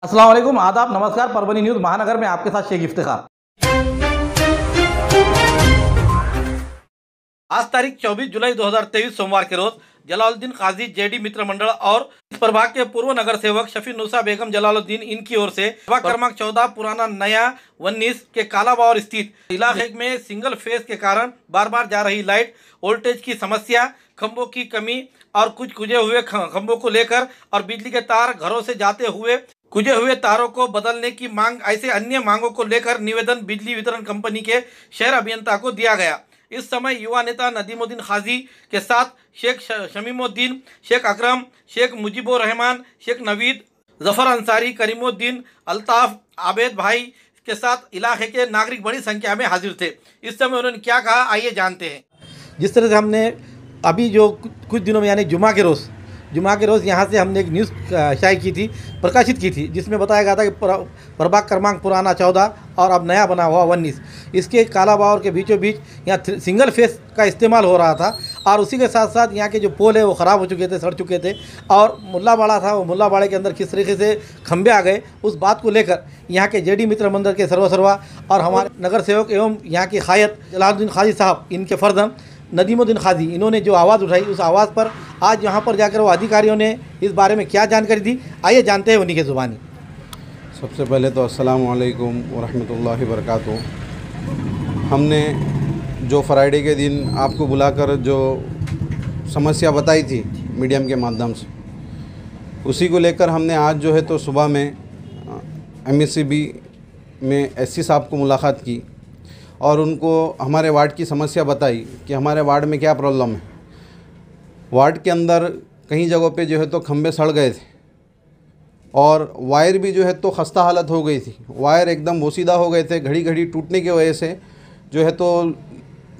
अस्सलाम वालेकुम, आदाब, नमस्कार। परभनी न्यूज़ महानगर में आपके साथ शेख इफ्तिखार। आज तारीख 24 जुलाई 2023 सोमवार के रोज जलालुद्दीन काजी जेडी मित्र मंडल और इस प्रभाग के पूर्व नगर सेवक शफीनुसा बेगम जलालुद्दीन इनकी ओर से प्रभाग क्रमांक 14 पुराना नया 19 के कालाबावर स्थित इलाके में सिंगल फेज के कारण बार बार जा रही लाइट वोल्टेज की समस्या, खंभों की कमी और कुछ कुजे हुए खंभों को लेकर और बिजली के तार घरों से जाते हुए कुजे हुए तारों को बदलने की मांग, ऐसे अन्य मांगों को लेकर निवेदन बिजली वितरण कंपनी के शहर अभियंता को दिया गया। इस समय युवा नेता नदीमुद्दीन खाजी के साथ शेख शमीमुद्दीन, शेख अकरम, शेख मुजीबुर रहमान, शेख नवीद, जफर अंसारी, करीमुद्दीन, अल्ताफ, आबेद भाई के साथ इलाके के नागरिक बड़ी संख्या में हाजिर थे। इस समय उन्होंने क्या कहा, आइए जानते हैं। जिस तरह से हमने अभी जो कुछ दिनों में यानी जुमा के रोज़ यहाँ से हमने एक न्यूज़ शाये की थी, प्रकाशित की थी, जिसमें बताया गया था कि प्रभाग क्रमांक पुराना 14 और अब नया बना हुआ 19, इसके कालाबावर के बीचों बीच यहाँ सिंगल फेस का इस्तेमाल हो रहा था और उसी के साथ साथ यहाँ के जो पोल है वो ख़राब हो चुके थे, सड़ चुके थे और मुल्लाबाड़ा था, वो मुल्लाबाड़े के अंदर किस तरीके से खंभे आ गए, उस बात को लेकर यहाँ के जेडी मित्र मंडल के सर्वसर्वा और हमारे नगर सेवक एवं यहाँ की खायत जलालुद्दीन खाजी साहब, इनके फर्जंद नदीमुद्दीन खाजी, इन्होंने जो आवाज़ उठाई उस आवाज़ पर आज यहाँ पर जाकर वो अधिकारियों ने इस बारे में क्या जानकारी दी, आइए जानते हैं उन्हीं की ज़ुबानी। सबसे पहले तो अस्सलाम वालेकुम वरहमतुल्लाहि वबरकातुहू। हमने जो फ्राइडे के दिन आपको बुलाकर जो समस्या बताई थी मीडियम के माध्यम से, उसी को लेकर हमने आज जो है तो सुबह में MSCB में SC साहब को मुलाकात की और उनको हमारे वार्ड की समस्या बताई कि हमारे वार्ड में क्या प्रॉब्लम है। वार्ड के अंदर कई जगहों पे जो है तो खंभे सड़ गए थे और वायर भी जो है तो खस्ता हालत हो गई थी, वायर एकदम बोसीदा हो गए थे, घड़ी घड़ी टूटने की वजह से जो है तो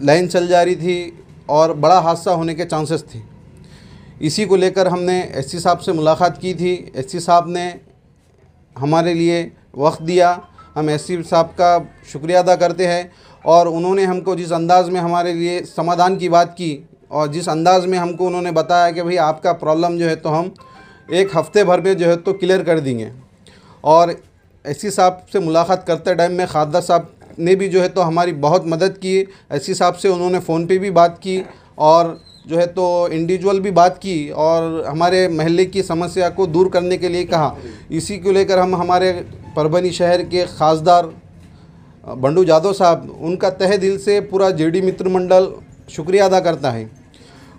लाइन चल जा रही थी और बड़ा हादसा होने के चांसेस थे। इसी को लेकर हमने SC साहब से मुलाकात की थी। SC साहब ने हमारे लिए वक्त दिया, हम SC साहब का शुक्रिया अदा करते हैं और उन्होंने हमको जिस अंदाज़ में हमारे लिए समाधान की बात की और जिस अंदाज़ में हमको उन्होंने बताया कि भाई आपका प्रॉब्लम जो है तो हम एक हफ़्ते भर में जो है तो क्लियर कर देंगे। और SC साहब से मुलाकात करते टाइम में खादर साहब ने भी जो है तो हमारी बहुत मदद की। SC साहब से उन्होंने फ़ोन पे भी बात की और जो है तो इंडिविजुअल भी बात की और हमारे महल्ले की समस्या को दूर करने के लिए कहा। इसी को लेकर हम हमारे परभनी शहर के खासदार बंडू जादव साहब, उनका तहे दिल से पूरा जेडी मित्र मंडल शुक्रिया अदा करता है।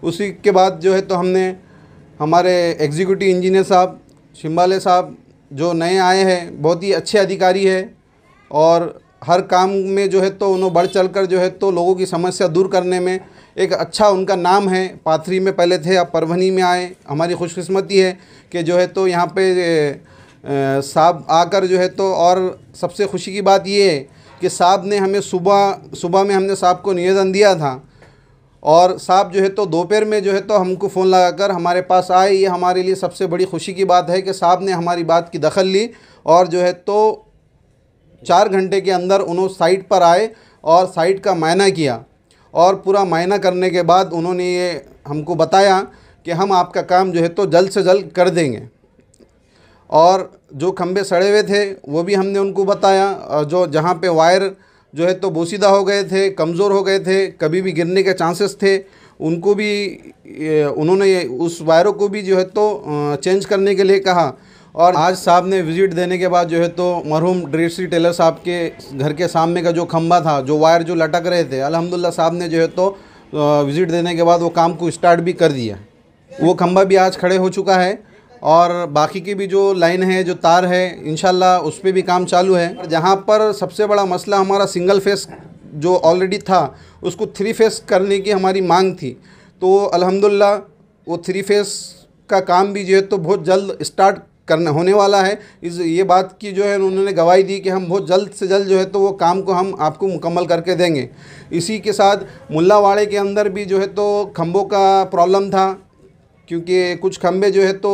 उसी के बाद जो है तो हमने हमारे एग्जीक्यूटिव इंजीनियर साहब शिम्बाले साहब जो नए आए हैं, बहुत ही अच्छे अधिकारी है और हर काम में जो है तो उन्होंने बढ़ चढ़कर जो है तो लोगों की समस्या दूर करने में एक अच्छा उनका नाम है। पाथरी में पहले थे, अब परभनी में आए। हमारी खुशकिस्मती है कि जो है तो यहाँ पे साहब आकर जो है तो, और सबसे खुशी की बात ये है कि साहब ने हमें सुबह में हमने साहब को निवेदन दिया था और साहब जो है तो दोपहर में जो है तो हमको फ़ोन लगाकर हमारे पास आए। ये हमारे लिए सबसे बड़ी खुशी की बात है कि साहब ने हमारी बात की दखल ली और जो है तो 4 घंटे के अंदर उन्होंने साइट पर आए और साइट का मायना किया और पूरा मायना करने के बाद उन्होंने ये हमको बताया कि हम आपका काम जो है तो जल्द से जल्द कर देंगे। और जो खंभे सड़े हुए थे वो भी हमने उनको बताया, जो जहाँ पे वायर जो है तो बोसीदा हो गए थे, कमज़ोर हो गए थे, कभी भी गिरने के चांसेस थे, उनको भी उन्होंने उस वायरों को भी जो है तो चेंज करने के लिए कहा। और आज साहब ने विज़िट देने के बाद जो है तो मरहूम ड्रेसी टेलर साहब के घर के सामने का जो खंभा था, जो वायर जो लटक रहे थे, अल्हम्दुलिल्लाह साहब ने जो है तो विज़िट देने के बाद वो काम को स्टार्ट भी कर दिया। वो खंभा भी आज खड़े हो चुका है और बाकी की भी जो लाइन है, जो तार है, इंशाल्लाह उस पर भी काम चालू है। जहाँ पर सबसे बड़ा मसला हमारा सिंगल फेस जो ऑलरेडी था उसको 3 फेस करने की हमारी मांग थी, तो अल्हम्दुलिल्लाह वो 3 फेस का काम भी जो है तो बहुत जल्द स्टार्ट करना होने वाला है। ये बात की जो है उन्होंने गवाही दी कि हम बहुत जल्द से जल्द जो है तो वो काम को हम आपको मुकम्मल करके देंगे। इसी के साथ मुल्लावाड़े के अंदर भी जो है तो खंभों का प्रॉब्लम था, क्योंकि कुछ खंभे जो है तो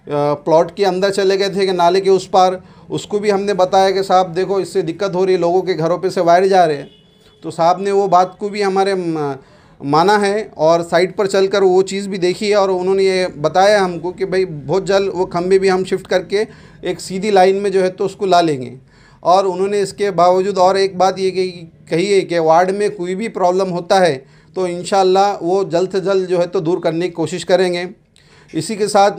प्लॉट के अंदर चले गए थे कि नाले के उस पार। उसको भी हमने बताया कि साहब देखो इससे दिक्कत हो रही है, लोगों के घरों पे से वायर जा रहे हैं। तो साहब ने वो बात को भी हमारे माना है और साइट पर चलकर वो चीज़ भी देखी है और उन्होंने ये बताया हमको कि भाई बहुत जल्द वो खंभे भी हम शिफ्ट करके एक सीधी लाइन में जो है तो उसको ला लेंगे। और उन्होंने इसके बावजूद और एक बात ये कही है कि वार्ड में कोई भी प्रॉब्लम होता है तो इंशाल्लाह वो जल्द से जल्द जो है तो दूर करने की कोशिश करेंगे। इसी के साथ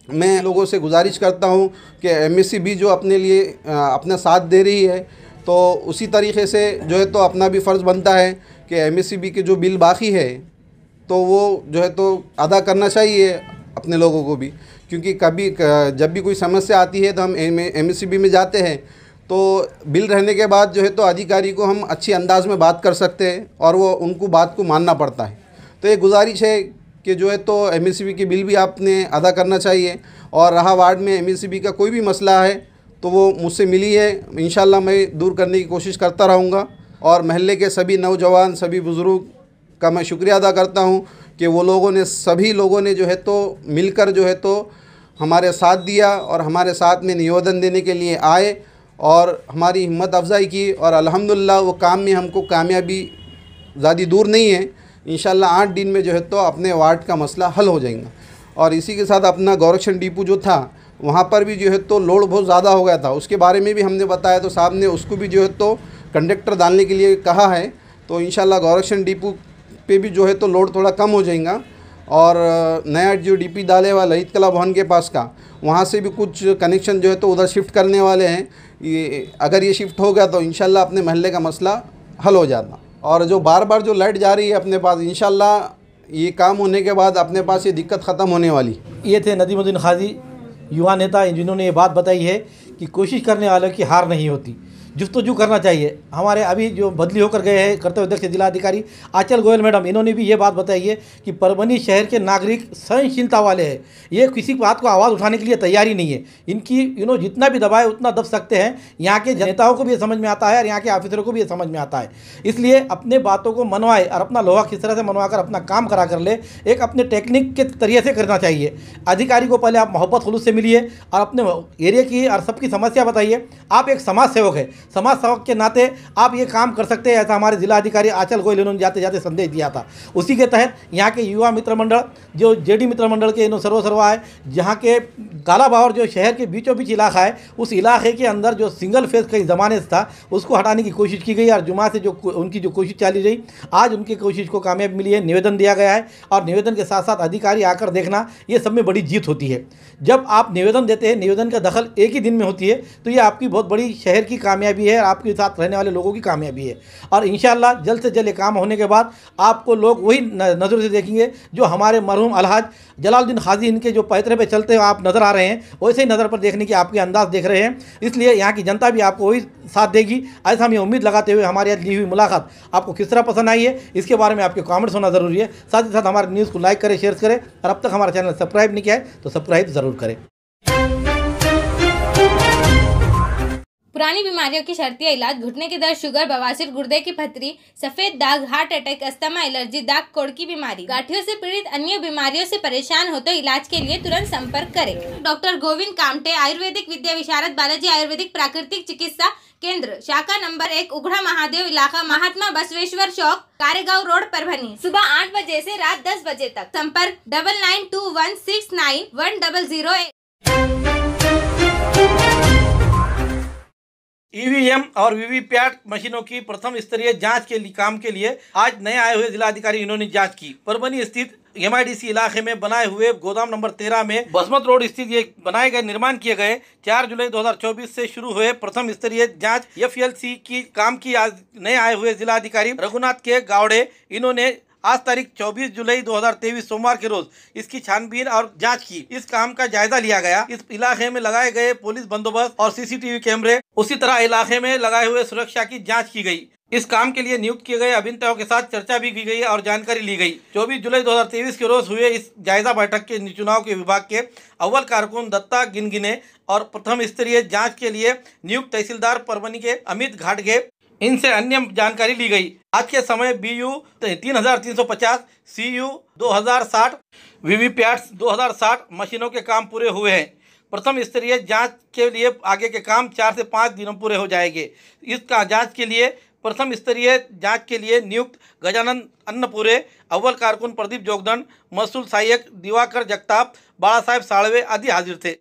मैं लोगों से गुजारिश करता हूँ कि एमएससी भी जो अपने लिए अपना साथ दे रही है तो उसी तरीके से जो है तो अपना भी फ़र्ज़ बनता है कि एमएससीबी के जो बिल बाकी है तो वो जो है तो अदा करना चाहिए अपने लोगों को भी, क्योंकि कभी जब भी कोई समस्या आती है तो हम एमएससीबी में जाते हैं तो बिल रहने के बाद जो है तो अधिकारी को हम अच्छी अंदाज में बात कर सकते हैं और वो उनको बात को मानना पड़ता है। तो ये गुजारिश है कि जो है तो एमएससीबी की बिल भी आपने अदा करना चाहिए। और रहा वार्ड में एमएससीबी का कोई भी मसला है तो वो मुझसे मिली है, इंशाल्लाह मैं दूर करने की कोशिश करता रहूँगा। और महल्ले के सभी नौजवान सभी बुज़ुर्ग का मैं शुक्रिया अदा करता हूँ कि वो लोगों ने सभी लोगों ने जो है तो मिलकर जो है तो हमारे साथ दिया और हमारे साथ में निवेदन देने के लिए आए और हमारी हिम्मत अफजाई की और अल्हम्दुलिल्लाह वो काम में हमको कामयाबी ज़्यादा दूर नहीं है। इंशाल्लाह 8 दिन में जो है तो अपने वार्ड का मसला हल हो जाएगा। और इसी के साथ अपना गोरक्षण डिपो जो था वहाँ पर भी जो है तो लोड बहुत ज़्यादा हो गया था, उसके बारे में भी हमने बताया तो साहब ने उसको भी जो है तो कंडक्टर डालने के लिए कहा है। तो इंशाल्लाह गोरक्षण डिपो पे भी जो है तो लोड थोड़ा कम हो जाएगा। और नया जो डीपी डाले वाला ललित कला भवन के पास का वहाँ से भी कुछ कनेक्शन जो है तो उधर शिफ्ट करने वाले हैं। ये अगर ये शिफ्ट हो गया तो इंशाल्लाह अपने महल्ले का मसला हल हो जाता। और जो बार बार जो लाइट जा रही है अपने पास, इंशाल्लाह ये काम होने के बाद अपने पास ये दिक्कत ख़त्म होने वाली। ये थे नदीमुद्दीन काजी, युवा नेता, जिन्होंने ये बात बताई है कि कोशिश करने वालों की हार नहीं होती, जुस्तजू करना चाहिए। हमारे अभी जो बदली होकर गए हैं कर्तव्य अध्यक्ष जिलाधिकारी आंचल गोयल मैडम, इन्होंने भी ये बात बताई है कि परभनी शहर के नागरिक सहनशीलता वाले हैं, ये किसी बात को आवाज़ उठाने के लिए तैयारी नहीं है। इनकी जितना भी दबाए उतना दब सकते हैं। यहाँ के नेताओं को भी ये समझ में आता है और यहाँ के ऑफिसरों को भी ये समझ में आता है। इसलिए अपने बातों को मनवाए और अपना लोहा किस तरह से मनवा कर अपना काम करा कर ले, एक अपने टेक्निक के तरीके से करना चाहिए। अधिकारी को पहले आप मोहब्बत खुलूस से मिलिए और अपने एरिया की और सबकी समस्या बताइए। आप एक समाज सेवक है, समाज सेवक के नाते आप ये काम कर सकते हैं, ऐसा हमारे जिलाधिकारी आंचल गोयल इन्होंने जाते जाते संदेश दिया था। उसी के तहत यहाँ के युवा मित्र मंडल जो जेडी मित्र मंडल के सर्वसर्वा है, जहाँ के कालाबावर जो शहर के बीचों बीच इलाका है, उस इलाके के अंदर जो सिंगल फेस कई ज़माने से था उसको हटाने की कोशिश की गई और जुमा से जो उनकी जो कोशिश चली रही, आज उनकी कोशिश को कामयाबी मिली है। निवेदन दिया गया है और निवेदन के साथ साथ अधिकारी आकर देखना, ये सब में बड़ी जीत होती है। जब आप निवेदन देते हैं, निवेदन का दखल एक ही दिन में होती है, तो ये आपकी बहुत बड़ी शहर की कामयाबी है, आपके साथ रहने वाले लोगों की कामयाबी है। और इंशाअल्लाह जल्द से जल्द ये काम होने के बाद आपको लोग वही नज़र से देखेंगे जो हमारे मरहूम अलहाज जलालुद्दीन काजी इनके जो पैतरे पे चलते हुए आप नज़र आ रहे हैं, वैसे ही नज़र पर देखने की आपके अंदाज देख रहे हैं। इसलिए यहाँ की जनता भी आपको वही साथ देगी, ऐसा हम ये उम्मीद लगाते हुए हमारे यहाँ ली हुई मुलाकात आपको किस तरह पसंद आई है, इसके बारे में आपके कमेंट्स होना ज़रूरी है। साथ ही साथ हमारे न्यूज़ को लाइक करें, शेयर करें और अब तक हमारा चैनल सब्सक्राइब नहीं किया है तो सब्सक्राइब ज़रूर करें। पुरानी बीमारियों की शर्तिया इलाज, घुटने के दर्द, शुगर, बवासीर, गुर्दे की पथरी, सफेद दाग, हार्ट अटैक, अस्थमा, एलर्जी, दाग कोड़ की बीमारी, गांठियों से पीड़ित अन्य बीमारियों से परेशान हो तो इलाज के लिए तुरंत संपर्क करें। डॉक्टर गोविंद कामटे, आयुर्वेदिक विद्या विशारद, बालाजी आयुर्वेदिक प्राकृतिक चिकित्सा केंद्र, शाखा नंबर 1, उघड़ा महादेव, इलाका महात्मा बसवेश्वर चौक, कारेगांव रोड, परभनी। सुबह 8 बजे से रात 10 बजे तक। संपर्क 9921691008। ईवीएम और वीवीपैट मशीनों की प्रथम स्तरीय जांच के काम के लिए आज नए आए हुए जिलाधिकारी इन्होंने जांच की। परभनी स्थित MIDC इलाके में बनाए हुए गोदाम नंबर 13 में बसमत रोड स्थित ये बनाए गए निर्माण किए गए 4 जुलाई 2024 से शुरू हुए प्रथम स्तरीय जांच FLC की काम की आज नए आए हुए जिलाधिकारी रघुनाथ के गावड़े इन्होंने आज तारीख 24 जुलाई 2023 सोमवार के रोज इसकी छानबीन और जांच की। इस काम का जायजा लिया गया। इस इलाके में लगाए गए पुलिस बंदोबस्त और CCTV कैमरे, उसी तरह इलाके में लगाए हुए सुरक्षा की जांच की गई। इस काम के लिए नियुक्त किए गए अभियंताओं के साथ चर्चा भी की गई और जानकारी ली गई। 24 जुलाई 2023 के रोज हुए इस जायजा बैठक के चुनाव के विभाग के अव्वल कारकुन दत्ता गिनगिने और प्रथम स्तरीय जांच के लिए नियुक्त तहसीलदार परभनी के अमित घाटगे, इनसे अन्य जानकारी ली गई। आज के समय BU 3350, CU 2060, वीवीपैट्स 2060 मशीनों के काम पूरे हुए हैं। प्रथम स्तरीय जांच के लिए आगे के काम 4 से 5 दिनों पूरे हो जाएंगे। इस जांच के लिए प्रथम स्तरीय जांच के लिए नियुक्त गजानन अन्नपुरे, अव्वल कारकुन प्रदीप जोगदंड, महसूल सहायक दिवाकर जगताप, बाला साहेब साळवे आदि हाजिर थे।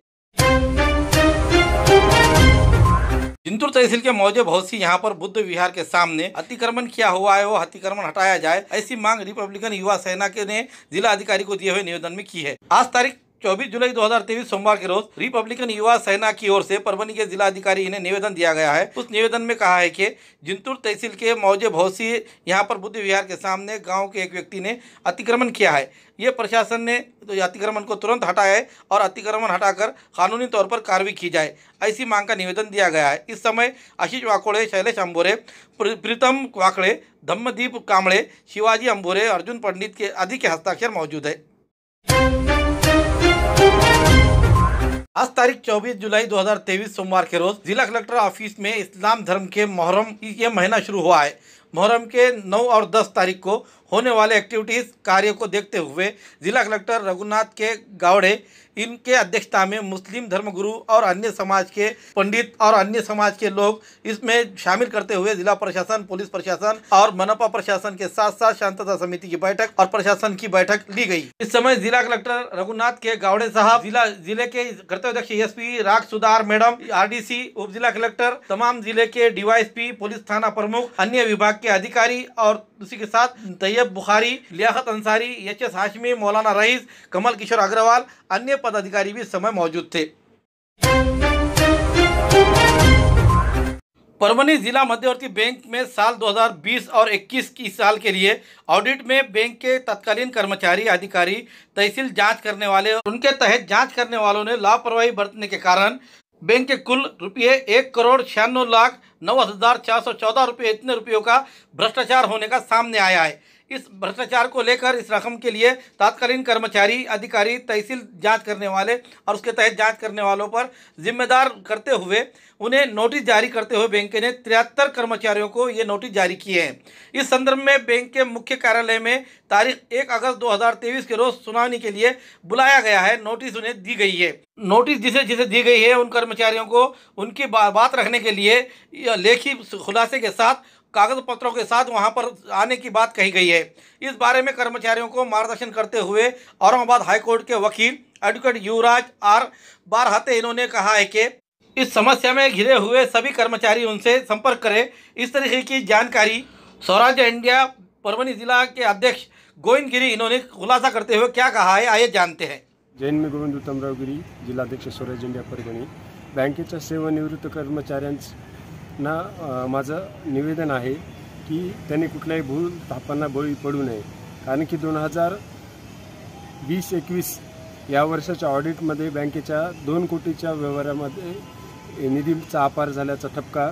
जिंतूर तहसील के मौजे भौसी यहाँ पर बुद्ध विहार के सामने अतिक्रमण किया हुआ है, वो अतिक्रमण हटाया जाए, ऐसी मांग रिपब्लिकन युवा सेना के ने जिला अधिकारी को दिए हुए निवेदन में की है। आज तारीख 24 जुलाई 2023 सोमवार के रोज रिपब्लिकन युवा सेना की ओर से परभनी के जिला अधिकारी इन्हें निवेदन दिया गया है। उस निवेदन में कहा है कि जिंतूर तहसील के मौजे भौसी यहाँ पर बुद्ध विहार के सामने गांव के एक व्यक्ति ने अतिक्रमण किया है। ये प्रशासन ने तो अतिक्रमण को तुरंत हटाया है और अतिक्रमण हटाकर कानूनी तौर पर कार्रवाई की जाए, ऐसी मांग का निवेदन दिया गया है। इस समय आशीष वाकोड़े, शैलेश अंबोरे, प्रीतम वाकड़े, धम्मदीप कामड़े, शिवाजी अंबोरे, अर्जुन पंडित के आदि के हस्ताक्षर मौजूद है। आज तारीख 24 जुलाई 2023 सोमवार के रोज जिला कलेक्टर ऑफिस में इस्लाम धर्म के मुहर्रम ये महीना शुरू हुआ है। मुहर्रम के 9 और 10 तारीख को होने वाले एक्टिविटीज़ कार्य को देखते हुए जिला कलेक्टर रघुनाथ के गावड़े इनके अध्यक्षता में मुस्लिम धर्मगुरु और अन्य समाज के पंडित और अन्य समाज के लोग इसमें शामिल करते हुए जिला प्रशासन, पुलिस प्रशासन और मनपा प्रशासन के साथ साथ शांतता समिति की बैठक और प्रशासन की बैठक ली गई। इस समय जिला कलेक्टर रघुनाथ के गावड़े साहब, जिले के कर्तव्यदक्ष एसपी राग सुधार मैडम, आरडीसी, उप जिला कलेक्टर, तमाम जिले के डीवाईएसपी, पुलिस थाना प्रमुख, अन्य विभाग के अधिकारी और उसी के साथ तैयब बुखारी, लियाकत अंसारी, एचएस हाशमी, मौलाना रईस, कमल किशोर अग्रवाल, अन्य पदाधिकारी भी इस समय मौजूद थे। परभनी जिला मध्यवर्ती बैंक में साल 2020 और 21 की साल के लिए ऑडिट में बैंक के तत्कालीन कर्मचारी, अधिकारी, तहसील जांच करने वाले और उनके तहत जांच करने वालों ने लापरवाही बरतने के कारण बैंक के कुल रुपये 1,96,09,414 रुपये इतने रुपयों का भ्रष्टाचार होने का सामने आया है। इस भ्रष्टाचार को लेकर इस रकम के लिए तत्कालीन कर्मचारी, अधिकारी, तहसील जांच करने वाले और उसके तहत जांच करने वालों पर जिम्मेदार करते हुए उन्हें नोटिस जारी करते हुए बैंक ने 73 कर्मचारियों को ये नोटिस जारी किए हैं। इस संदर्भ में बैंक के मुख्य कार्यालय में तारीख 1 अगस्त 2023 के रोज सुनवाई के लिए बुलाया गया है। नोटिस उन्हें दी गई है। नोटिस जिसे दी गई है उन कर्मचारियों को उनकी बात रखने के लिए लेखी खुलासे के साथ, कागज पत्रों के साथ वहां पर आने की बात कही गई है। इस बारे में कर्मचारियों को मार्गदर्शन करते हुए औरंगाबाद हाईकोर्ट के वकील एडवोकेट युवराज आर बारहाते इन्होंने कहा है कि इस समस्या में घिरे हुए सभी कर्मचारी उनसे संपर्क करें। इस तरीके की जानकारी स्वराज्य इंडिया परभनी जिला के अध्यक्ष गोविंद गिरी इन्होंने खुलासा करते हुए क्या कहा है, आइए जानते हैं। जैन मी गोविंद उत्तमराव गिरी, जिल्हाध्यक्ष स्वराज्य इंडिया परभणी। बँकेच्या सेवानिवृत्त कर्मचाऱ्यांना माझं निवेदन आहे की त्यांनी कुठल्याही भूल थापांना बळी पडू नये, कारण की 2020-21 या वर्षाच्या ऑडिटमध्ये बँकेच्या 2 कोटीच्या व्यवहारामध्ये निधीचा अपार झाल्याचा ठपका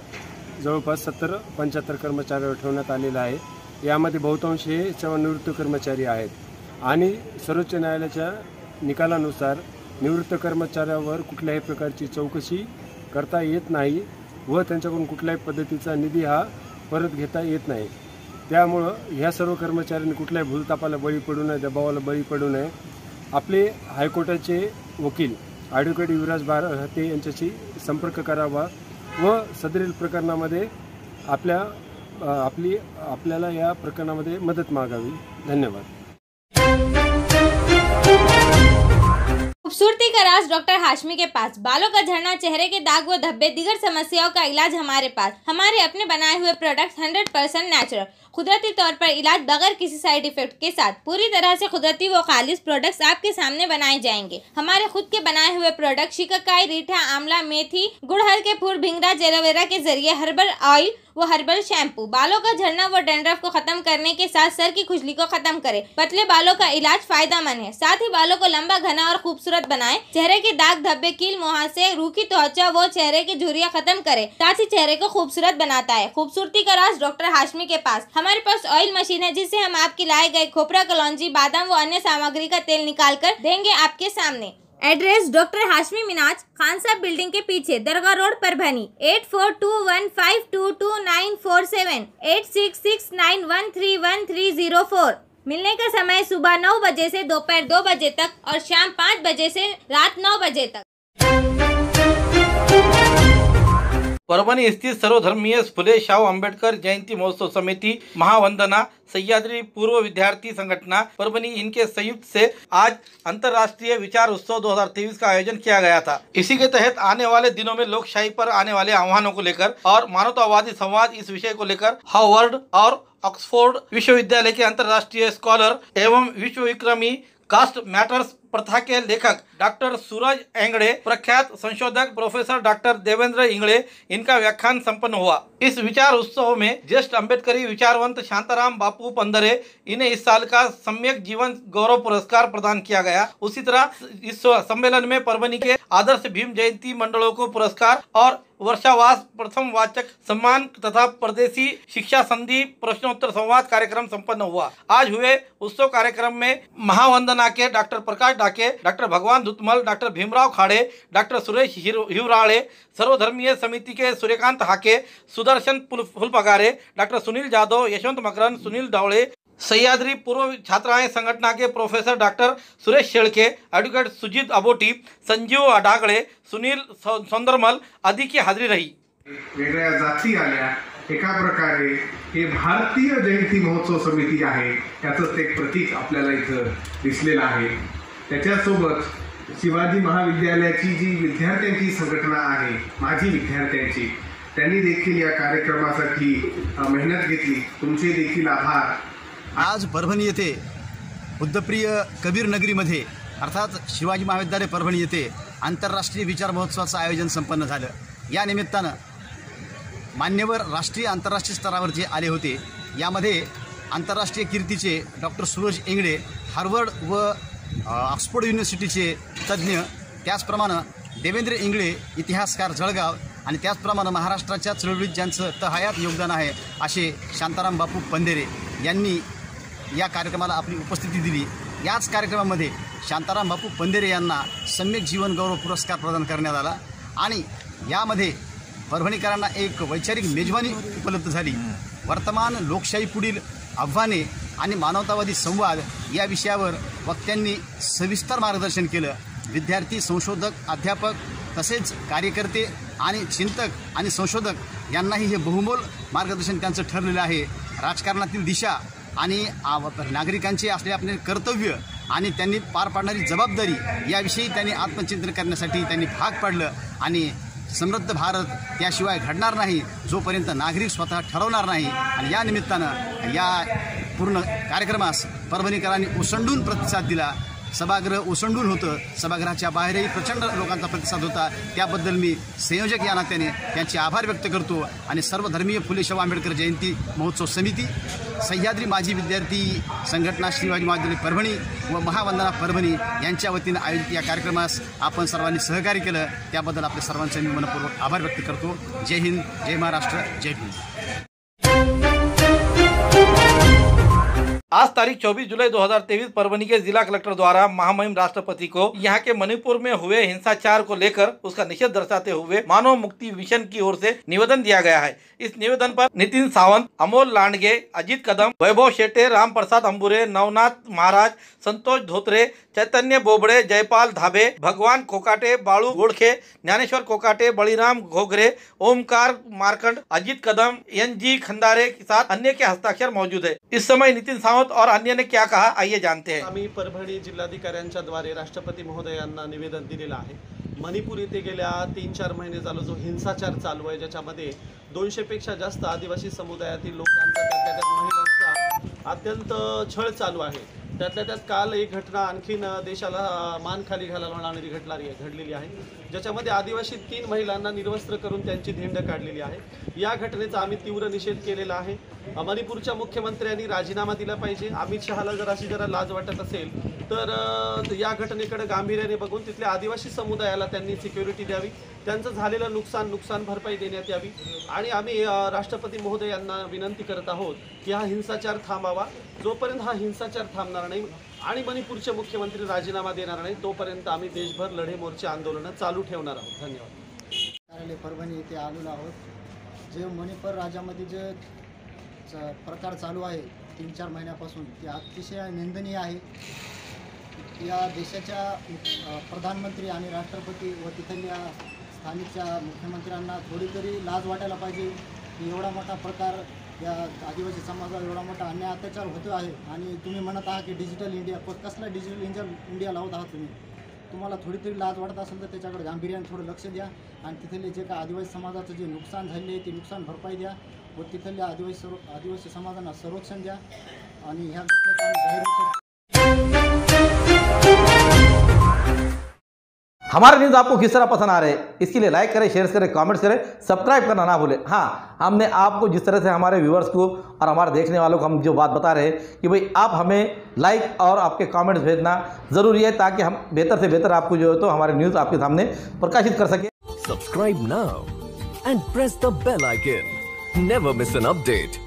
जवळपास 70-75 कर्मचाऱ्यांवर ठेवण्यात आलेला आहे। यामध्ये बहुतांश हे सेवानिवृत्त कर्मचारी आहेत आणि सर्वोच्च न्यायालयाच्या निकालानुसार निवृत्त कर्मचाऱ्यावर कुठल्याही प्रकारची चौकशी करता येत नाही व त्यांच्याकडून कुठल्याही पद्धतीचा निधी हा परत घेता येत नाही। त्यामुळे ह्या सर्व कर्मचाऱ्यांनी कुठल्याही भूलतापाला बळी पडू नये, दबावाला बळी पडू नये। आपले हायकोर्टाचे वकील ॲडव्होकेट युवराज बारहाते यांच्याशी संपर्क करावा व सदरील प्रकरणामध्ये आपल्याला या प्रकरणामध्ये मदत मागावी। धन्यवाद। खूबसूरती का राज डॉक्टर हाशमी के पास। बालों का झड़ना, चेहरे के दाग व धब्बे, दीगर समस्याओं का इलाज हमारे पास। हमारे अपने बनाए हुए प्रोडक्ट्स 100% नेचुरल, कुदरती तौर पर इलाज बगैर किसी साइड इफेक्ट के साथ। पूरी तरह से कुदरती व खालिश प्रोडक्ट्स आपके सामने बनाए जाएंगे। हमारे खुद के बनाए हुए प्रोडक्ट शिकाकाई, रीठा, आंवला, मेथी, गुड़हल के फूल, भिंगराज, एलोवेरा के जरिए हर्बल ऑयल वो हर्बल शैम्पू बालों का झड़ना व डैंड्रफ को खत्म करने के साथ सर की खुजली को खत्म करे। पतले बालों का इलाज फायदेमंद है, साथ ही बालों को लंबा, घना और खूबसूरत बनाए। चेहरे के दाग, धब्बे, कील, मुहासे, रूखी त्वचा वो चेहरे की झुर्रियां खत्म करे, साथ ही चेहरे को खूबसूरत बनाता है। खूबसूरती का राज डॉक्टर हाशमी के पास। हमारे पास ऑयल मशीन है जिससे हम आपकी लाए गए खोपरा, कलौंजी, बादाम व अन्य सामग्री का तेल निकाल कर देंगे आपके सामने। एड्रेस डॉक्टर हाशमी मिनाज, खान साहब बिल्डिंग के पीछे, दरगाह रोड, परभनी। 8421522947, 8669131304। मिलने का समय सुबह 9 बजे से दोपहर 2 बजे तक और शाम 5 बजे से रात 9 बजे तक। परभणी स्थित सर्वधर्मीय फुले शाहू आंबेडकर जयंती महोत्सव समिति महावंदना सह्याद्री पूर्व विद्यार्थी संगठना परभनी इनके संयुक्त से आज अंतर्राष्ट्रीय विचार उत्सव 2023 का आयोजन किया गया था। इसी के तहत आने वाले दिनों में लोकशाही पर आने वाले आह्वानों को लेकर और मानवतावादी संवाद इस विषय को लेकर हार्वर्ड और ऑक्सफोर्ड विश्वविद्यालय के अंतर्राष्ट्रीय स्कॉलर एवं विश्व विक्रमी कास्ट मैटर्स प्रथा के लेखक डॉक्टर सूरज एंगड़े, प्रख्यात संशोधक प्रोफेसर डॉक्टर देवेंद्र इंगड़े, इनका व्याख्यान संपन्न हुआ। इस विचार उत्सव में ज्येष्ठ अम्बेडकरी विचारवंत शांताराम बापू पंदरे, इन्हें इस साल का सम्यक जीवन गौरव पुरस्कार प्रदान किया गया। उसी तरह इस सम्मेलन में परभनी के आदर्श भीम जयंती मंडलों को पुरस्कार और वर्षावास प्रथम वाचक सम्मान तथा परदेशी शिक्षा संधि प्रश्नोत्तर संवाद कार्यक्रम संपन्न हुआ। आज हुए उत्सव कार्यक्रम में महावंदना के डॉक्टर प्रकाश Dake, doctor Bhagwan Dutmal, doctor Bhimrao Khade, doctor Suresh Hivrale, सर्वधर्मीय समिति के सूर्यकांत हाके, सुदर्शन फुलपगारे, डॉक्टर सुनील जादव, यशवंत मकरन, सुनील डावळे, सह्याद्री पूर्व छात्राएं संगठना के professor doctor Suresh Shelke, advocate Sujit Aboti, Sanjeev Adagale, Sunil Saundarmal आदि की हाजरी रही। वेगळ्या जाती आल्या, एका प्रकारे हे भारतीय जयंती महोत्सव समिती आहे त्याचं एक प्रतीक आपल्याला इथं दिसलेलं आहे। त्याच्यासोबत शिवाजी महाविद्यालयाची जी विद्यार्थ्यांची संघटना आहे, माझी विद्यार्थ्यांची, त्यांनी देखील या कार्यक्रमासाठी मेहनत घेतली। तुमचे देखील आभार। आज परभणी येथे बुद्धप्रिय कबीर नगरीमध्ये अर्थात शिवाजी महाविद्यालय परभणी येथे आंतरराष्ट्रीय विचार महोत्सवाचं आयोजन संपन्न झालं। या निमित्तानं मान्यवर राष्ट्रीय आंतरराष्ट्रीय स्तरावर जे आले होते, यामध्ये आंतरराष्ट्रीय कीर्तीचे डॉक्टर सूरज एंगड़े, हार्वर्ड व ऑक्सफोर्ड युनिव्हर्सिटीचे तज्ज्ञ, त्याचप्रमाणे देवेंद्र इंगळे, इतिहासकार जळगाव, आणि त्याचप्रमाणे महाराष्ट्राच्या चळवळीत ज्यांचं तहयात योगदान आहे असे शांताराम बापू पंधरे यांनी या कार्यक्रमाला आपली उपस्थिती दिली। याच कार्यक्रमामध्ये शांताराम बापू पंधरे यांना सम्यक जीवन गौरव पुरस्कार प्रदान करण्यात आला आणि यामध्ये परभणीकरांना एक वैचारिक मेजवानी उपलब्ध झाली। वर्तमान लोकशाही पुढील आव्हाने आणि मानवतावादी संवाद या विषयावर वक्त्यांनी सविस्तर मार्गदर्शन केलं। विद्यार्थी, संशोधक, अध्यापक तसेच कार्यकर्ते आणि चिंतक आणि संशोधक यांनाही हे बहुमोल मार्गदर्शन त्यांचं ठरलेलं आहे। राजकारणातील दिशा आणि नागरिकांचे असलेले आपले कर्तव्य आणि त्यांनी पार पाडणारी जबाबदारी याविषयी त्यांनी आत्मचिंतन करण्यासाठी त्यांनी भाग पाडलं आणि समृद्ध भारत त्याशिवाय घडणार नाही जोपर्यंत नागरिक स्वतः ठरवणार नाही। आणि या निमित्तानं या पूर्ण कार्यक्रमास परभणीकरांनी ओसंडून प्रतिसाद दिला। सभागृह ओसंडून होतं, सभागृहाच्या बाहेरही प्रचंड लोकांचा प्रतिसाद होता। त्याबद्दल मी संयोजक या नात्याने त्यांचे आभार व्यक्त करतो आणि सर्वधर्मीय फुले शाहू आंबेडकर जयंती महोत्सव समिती, सह्याद्री माजी विद्यार्थी संघटना शिवाजी महाविद्यालय परभणी व महावंदना परभणी यांच्या वतीनं आयोजित या कार्यक्रमास आपण सर्वांनी सहकार्य केलं त्याबद्दल आपल्या सर्वांचे मी मनपूर्वक आभार व्यक्त करतो। जय हिंद, जय महाराष्ट्र, जय भीम। आज तारीख 24 जुलाई 2023 परभनी के जिला कलेक्टर द्वारा महामहिम राष्ट्रपति को यहाँ के मणिपुर में हुए हिंसाचार को लेकर उसका निषेध दर्शाते हुए मानव मुक्ति मिशन की ओर से निवेदन दिया गया है। इस निवेदन पर नितिन सावंत, अमोल लांडगे, अजीत कदम, वैभव शेटे, राम प्रसाद अंबुरे, नवनाथ महाराज, संतोष धोत्रे, चैतन्य बोबड़े, जयपाल धाबे, भगवान कोकाटे, बाळू गोड़खे, ज्ञानेश्वर कोकाटे, बळीराम घोगरे, ओमकार मार्कंड, अजीत कदम, NG खंदारे के साथ अन्य के हस्ताक्षर मौजूद है। इस समय नितिन सावंत और अन्य ने क्या कहा, आइए जानते हैं। आम्ही परभणी जिल्हाधिकाऱ्यांच्या द्वारे राष्ट्रपती महोदयांना निवेदन दिलेलं आहे। मणिपूर येथे गेल्या 3-4 महिने झालो जो हिंसाचार चालू आहे, ज्याच्यामध्ये 200 पेक्षा जास्त आदिवासी समुदायातील लोकांचा, त्यात महिलांचा अत्यंत छळ चालू आहे। त्यातल्या त्यात काल एक घटना आणखीन देशाला मान खाली घालवणारी घडलेली आहे, ज्याच्यामध्ये आदिवासी 3 महिलांना निर्वस्त्र करून त्यांची धिंड काढलेली आहे। या घटनेचा आम्ही तीव्र निषेध केलेला आहे। मणिपूरच्या मुख्यमंत्र्यांनी राजीनामा दिला पाहिजे। अमित शहाला जरा लाज वाटत असेल तर या घटनेकडे गांभीर्याने बघून तिथल्या आदिवासी समुदायाला त्यांनी सिक्युरिटी द्यावी, त्यांचं झालेलं नुकसान भरपाई देण्यात यावी आणि आम्ही राष्ट्रपती महोदयांना विनंती करत आहोत की हा हिंसाचार थांबावा। जोपर्यंत हा हिंसाचार थांबणार नाही आणि मणिपूरचे मुख्यमंत्री राजीनामा देणार नाही तोपर्यंत आम्ही देशभर लढे मोर्चे आंदोलन चालू ठेवणार आहोत। धन्यवाद। परभणी येथे आलेलो आहोत। जे मणिपूर राज्यामध्ये जे प्रकार चालू आहे 3-4 महिन्यापासून ते अतिशय निंदनीय आहे। या देशाच्या प्रधानमंत्री आणि राष्ट्रपती व तिथल्या स्थानिकच्या मुख्यमंत्र्यांना थोडी तरी लाज वाटायला पाहिजे की एवढा मोठा प्रकार या आदिवासी समाजावर एवढा मोठा अन्याय अत्याचार होतो आहे आणि तुम्ही म्हणत आहात की डिजिटल इंडिया, कसला डिजिटल इंडिया लावत आहात तुम्ही? तुम्हाला थोडी तरी लाज वाटत असेल तर त्याच्याकडे गांभीर्याने थोडं लक्ष द्या आणि तिथले जे काय आदिवासी समाजाचं जे नुकसान झाले ते नुकसान भरपाई द्या व तिथल्या आदिवासी समाजांना संरक्षण द्या आणि ह्या घटनेचा हमारे न्यूज़ आपको किस तरह पसंद आ रहे हैं, इसके लिए लाइक करें, शेयर करें, कमेंट्स करें, सब्सक्राइब करना ना भूलें। हाँ, हमने आपको जिस तरह से हमारे व्यूअर्स को और हमारे देखने वालों को हम जो बात बता रहे हैं कि भाई आप हमें लाइक और आपके कमेंट्स भेजना ज़रूरी है ताकि हम बेहतर से बेहतर आपको जो है तो हमारे न्यूज़ आपके सामने प्रकाशित कर सकें। Subscribe now and press the bell icon. Never miss an update.